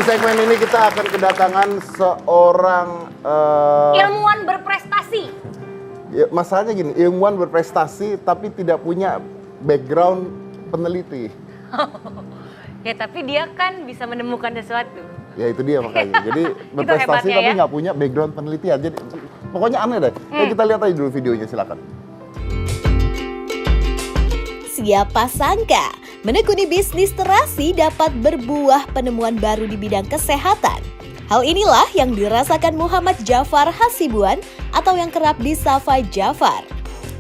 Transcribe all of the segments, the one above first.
segmen ini kita akan kedatangan seorang ilmuwan berprestasi. ya, masalahnya gini, ilmuwan berprestasi tapi tidak punya background peneliti. Ya tapi dia kan bisa menemukan sesuatu. Ya itu dia makanya. Jadi berprestasi hebatnya, tapi ya. nggak punya background penelitian. Jadi pokoknya aneh deh. Ya, kita lihat aja dulu videonya, silakan. Siapa sangka menekuni bisnis terasi dapat berbuah penemuan baru di bidang kesehatan. Hal inilah yang dirasakan Muhammad Jafar Hasibuan atau yang kerap disapa Jafar.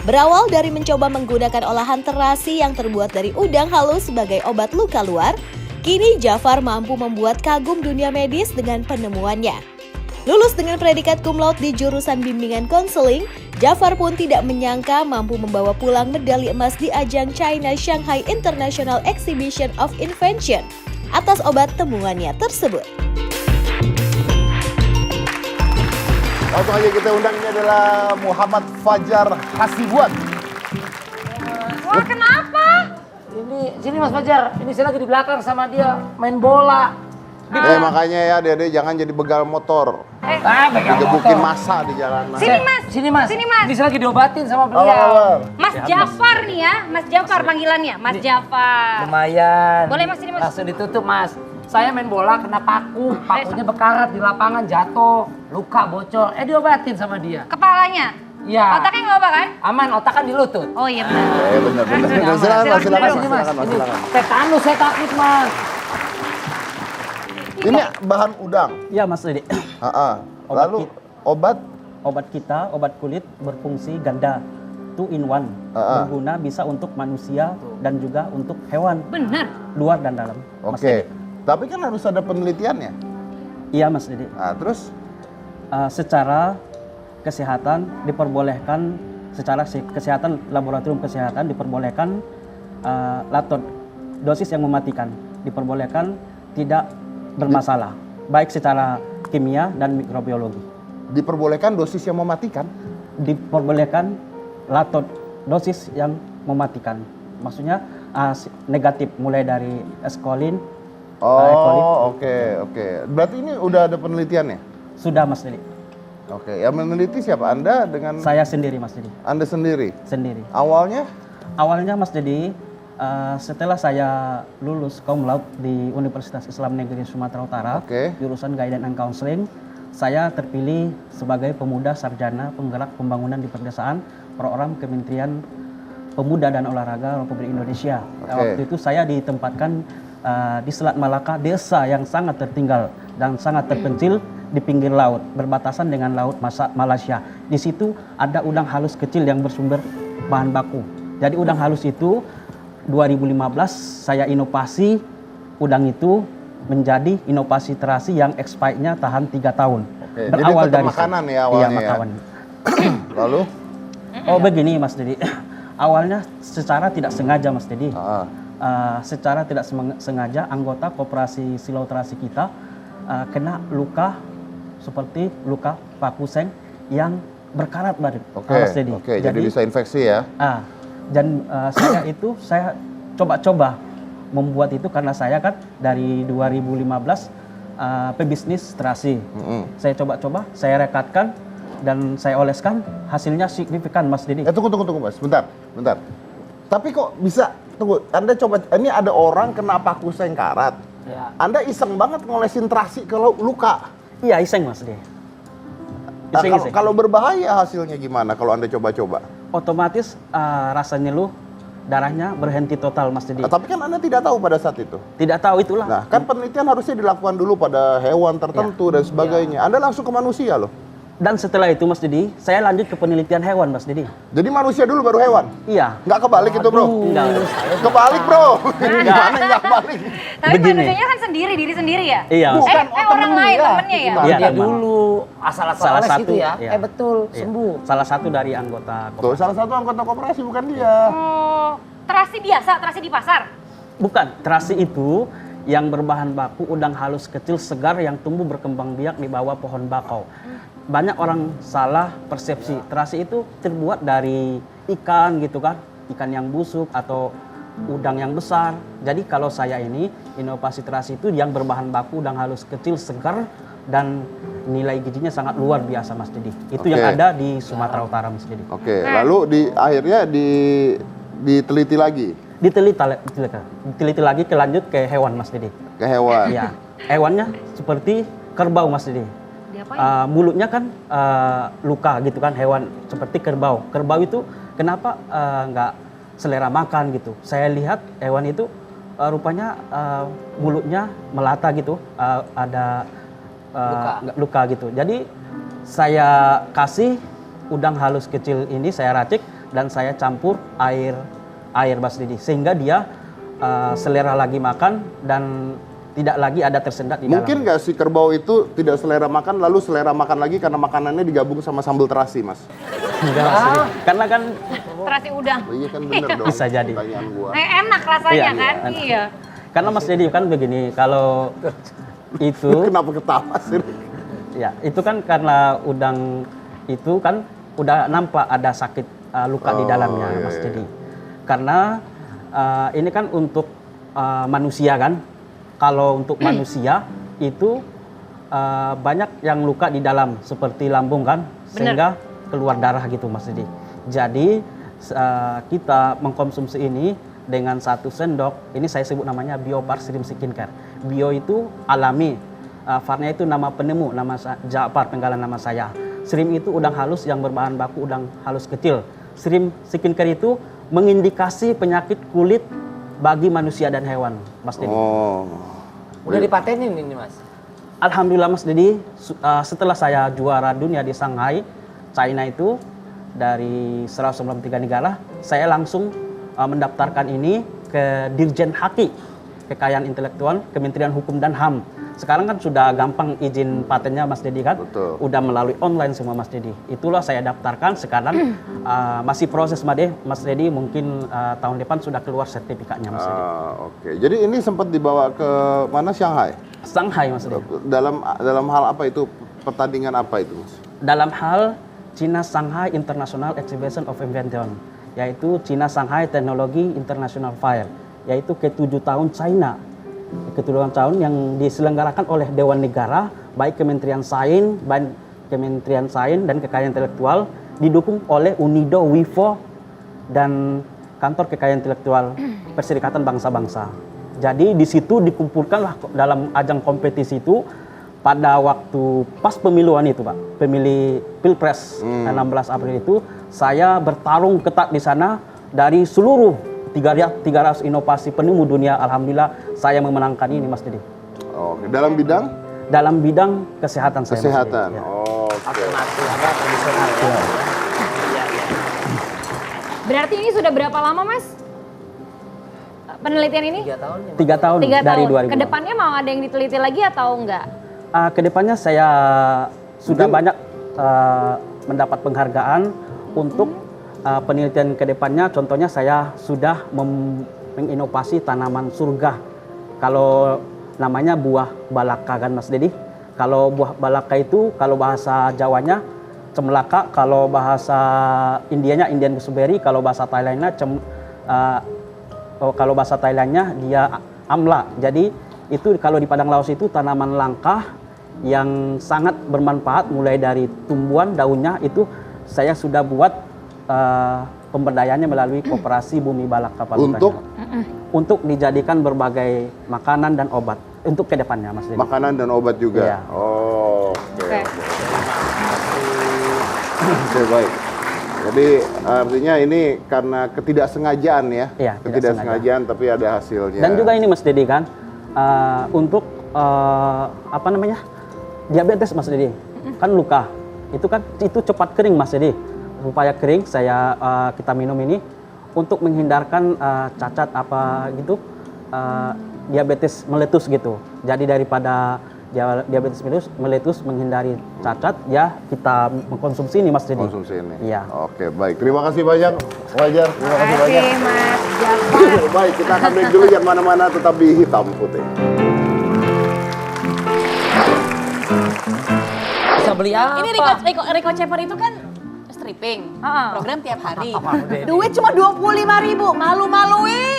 Berawal dari mencoba menggunakan olahan terasi yang terbuat dari udang halus sebagai obat luka luar, kini Jafar mampu membuat kagum dunia medis dengan penemuannya. Lulus dengan predikat cum laude di jurusan bimbingan konseling, Jafar pun tidak menyangka mampu membawa pulang medali emas di ajang China Shanghai International Exhibition of Invention atas obat temuannya tersebut. Langsung aja kita undang, ini adalah Muhammad Fajar Hasibuan. Wah kenapa? Sini Mas Fajar, ini saya lagi di belakang sama dia main bola. Makanya ya Dede jangan jadi begal motor. Digebukin masa di jalanan. Sini Mas. Sini Mas. Sini Mas. Ini saya lagi diobatin sama Apa beliau. kabar? Mas Jafar nih ya, Mas Jafar panggilannya, Mas Jafar. Lumayan. Boleh, Mas, sini, Mas. Langsung ditutup Mas. Saya main bola kena pakunya bekarat di lapangan, jatuh, luka bocor. Diobatin sama dia. Kepalanya. Iya. Otaknya nggak apa kan? Aman, otak kan di lutut. Oh iya benar. Benar. Aman. Silakan Mas, silakan Sini, Mas, Mas. silakan Mas, Ini silakan. tetanus saya takut Mas. Ini bahan udang. Ya Mas Dede, Obat Lalu obat obat kulit berfungsi ganda, 2 in 1, berguna bisa untuk manusia dan juga untuk hewan, Benar. luar dan dalam. Mas Oke. Dede. Tapi kan harus ada penelitiannya. Iya Mas Dede. Nah, terus Secara kesehatan diperbolehkan, secara kesehatan laboratorium kesehatan diperbolehkan latot dosis yang mematikan, diperbolehkan tidak bermasalah, baik secara kimia dan mikrobiologi. diperbolehkan dosis yang mematikan. Diperbolehkan latot dosis yang mematikan. Maksudnya negatif, mulai dari eskolin. Oh, oke. Berarti ini udah ada penelitiannya? Sudah Mas Dede. Oke, yang meneliti siapa? Anda dengan Saya sendiri Mas Dede. Anda sendiri? Sendiri. Awalnya Mas Dede, setelah saya lulus cum laude di Universitas Islam Negeri Sumatera Utara, Oke. jurusan Guidance and Counseling, saya terpilih sebagai pemuda sarjana penggerak pembangunan di pedesaan program Kementerian Pemuda dan Olahraga Republik Indonesia. Oke. Waktu itu saya ditempatkan di Selat Malaka, desa yang sangat tertinggal dan sangat terpencil di pinggir laut, berbatasan dengan laut Malaysia. Di situ ada udang halus kecil yang bersumber bahan baku. Jadi udang halus itu 2015 saya inovasi udang itu menjadi inovasi terasi yang expirednya tahan 3 tahun. Oke, jadi tetap makanan ya awalnya Iya, ya? makanan. lalu Oh begini Mas Dedi, awalnya secara tidak sengaja Mas Dedi, secara tidak sengaja anggota koperasi silau terasi kita kena luka seperti luka paku seng yang berkarat Mas Dedi. Oke, jadi bisa infeksi ya? Dan saya coba-coba membuat itu karena saya kan dari 2015 pebisnis terasi. Saya coba-coba, saya rekatkan dan saya oleskan, hasilnya signifikan Mas Dedi. Tunggu Mas, bentar. Tapi kok bisa, tunggu, Anda coba, ini ada orang kena paku seng karat. Ya. Anda iseng banget ngolesin terasi ke luka. Iya iseng Mas Dedi. Iseng. Kalau berbahaya hasilnya gimana kalau Anda coba-coba? Otomatis rasa nyeluh, darahnya berhenti total Mas Dedi. Tapi kan Anda tidak tahu pada saat itu. Tidak tahu itulah. Nah, kan penelitian harusnya dilakukan dulu pada hewan tertentu dan sebagainya. Anda langsung ke manusia loh. Dan setelah itu Mas Dedi, saya lanjut ke penelitian hewan Mas Dedi. Jadi manusia dulu baru hewan? Iya. Nggak kebalik itu bro? Enggak. Kebalik bro? Gimana nggak kebalik? Tapi Begini. manusianya kan diri sendiri ya? Iya. Mas. Bukan, orang lain dia. temennya ya? Gimana? Iya, Dia teman. dulu asal-asal Salah oles satu, gitu ya. iya. Betul, Iya. sembuh. Salah satu dari anggota Tuh, salah satu anggota koperasi bukan dia. Oh, terasi biasa, terasi di pasar? Bukan, terasi itu yang berbahan baku udang halus kecil segar yang tumbuh berkembang biak di bawah pohon bakau. Banyak orang salah persepsi, terasi itu terbuat dari ikan gitu kan, ikan yang busuk atau udang yang besar. Jadi kalau saya ini inovasi terasi itu yang berbahan baku udang halus kecil, segar, dan nilai gizinya sangat luar biasa Mas Didi. Itu yang ada di Sumatera Utara Mas Didi. Oke, lalu akhirnya diteliti lagi Diteliti lagi lanjut ke hewan Mas Didi. ke hewan. Ya, hewannya seperti kerbau Mas Didi. Diapain? Mulutnya kan luka gitu kan, hewan seperti kerbau. Kerbau itu kenapa nggak selera makan gitu? Saya lihat hewan itu rupanya mulutnya melata gitu, ada luka gitu. Jadi saya kasih udang halus kecil ini, saya racik dan saya campur air Mas Didi, sehingga dia selera lagi makan dan tidak lagi ada tersendat di dalam. Mungkin nggak si kerbau itu tidak selera makan, lalu selera makan lagi karena makanannya digabung sama sambal terasi, Mas? Enggak, Mas Didi. Karena kan Terasi udang. Oh, iya kan bener dong. Bisa jadi. Pertanyaan gua. Enak rasanya Iya, kan? enak. Iya. karena Mas Didi kan begini, kalau itu Kenapa ketawa sih? ya itu kan karena udang itu kan udah nampak ada sakit luka di dalamnya iya, Mas iya. Didi. Karena ini kan untuk manusia kan. Kalau untuk manusia itu banyak yang luka di dalam seperti lambung kan, sehingga keluar darah gitu Mas Didi. Jadi kita mengkonsumsi ini dengan 1 sendok, ini saya sebut namanya Biobar Shrimp Skincare. Bio itu alami, Farnya itu nama penemu, nama Ja'far penggalan nama saya. Shrimp itu udang halus yang berbahan baku udang halus kecil. Shrimp Skincare itu mengindikasi penyakit kulit bagi manusia dan hewan, Mas Didi. Oh. Udah dipatenin ini Mas? Alhamdulillah Mas Didi, setelah saya juara dunia di Shanghai, China itu, dari 193 negara, saya langsung mendaftarkan ini ke Dirjen Haki, Kekayaan Intelektual, Kementerian Hukum dan HAM. Sekarang kan sudah gampang izin patennya Mas Didi kan? Betul. Udah melalui online semua Mas Didi. Itulah saya daftarkan, sekarang masih proses Mas Didi, mungkin tahun depan sudah keluar sertifikatnya Mas Didi. Oke. Jadi ini sempat dibawa ke mana, Shanghai? Shanghai Mas Didi. Dalam hal apa itu? Pertandingan apa itu, Mas? Dalam hal China Shanghai International Exhibition of Invention, yaitu China Shanghai Technology International Fair, yaitu ke-7 tahun China. Ke-7 tahun yang diselenggarakan oleh Dewan Negara, baik Kementerian Sains dan Kekayaan Intelektual, didukung oleh UNIDO, WIFO, dan Kantor Kekayaan Intelektual Perserikatan Bangsa-Bangsa. Jadi di situ dikumpulkanlah dalam ajang kompetisi itu pada waktu pas pemiluan itu Pak, pemilih Pilpres 16 April itu, saya bertarung ketat di sana dari seluruh 300 inovasi penemu dunia. Alhamdulillah saya memenangkan ini Mas Didi. Oke. Dalam bidang? Dalam bidang kesehatan saya. Mas Didi. Kesehatan. Ya. Oke. Alternatif apa tradisional ya? Ya. Berarti ini sudah berapa lama Mas? Penelitian ini? 3 tahun ya? 3 tahun 3 dari tahun. 2000. Kedepannya mau ada yang diteliti lagi atau enggak? Kedepannya saya sudah banyak mendapat penghargaan untuk penelitian kedepannya. Contohnya saya sudah menginovasi tanaman surga. Kalau namanya buah balaka kan Mas Didi. Kalau buah balaka itu kalau bahasa Jawanya cemlaka, kalau bahasa Indianya Indian gooseberry, kalau bahasa Thailandnya kalau bahasa Thailandnya dia amla. Jadi itu kalau di Padang Laos itu tanaman langka yang sangat bermanfaat, mulai dari tumbuhan, daunnya itu saya sudah buat pemberdayaannya melalui Koperasi Bumi Balaka Palutan. Untuk dijadikan berbagai makanan dan obat untuk kedepannya Mas Didi. Makanan dan obat juga. Iya. Oh, oke. Oke. Oke, baik. Jadi artinya ini karena ketidaksengajaan ya. Iya, ketidaksengajaan tapi ada hasilnya. Dan juga ini Mas Didi kan untuk apa namanya, diabetes Mas Didi, kan luka itu cepat kering Mas Didi. Supaya kering kita minum ini untuk menghindarkan cacat apa gitu, diabetes meletus gitu. Jadi daripada diabetes meletus menghindari cacat, ya kita mengkonsumsi ini Mas Didi. Konsumsi ini. Iya. Oke, baik. Terima kasih banyak, Wajar. Terima kasih Terima banyak. kasih Mas Jafar. Baik, kita akan break dulu, yang mana-mana tetap di Hitam Putih. Bisa beli apa? Ini Rico Ceper itu kan stripping, Heeh. program tiap hari. Apa, Bu Dedi? Duit cuma 25.000, malu-maluin.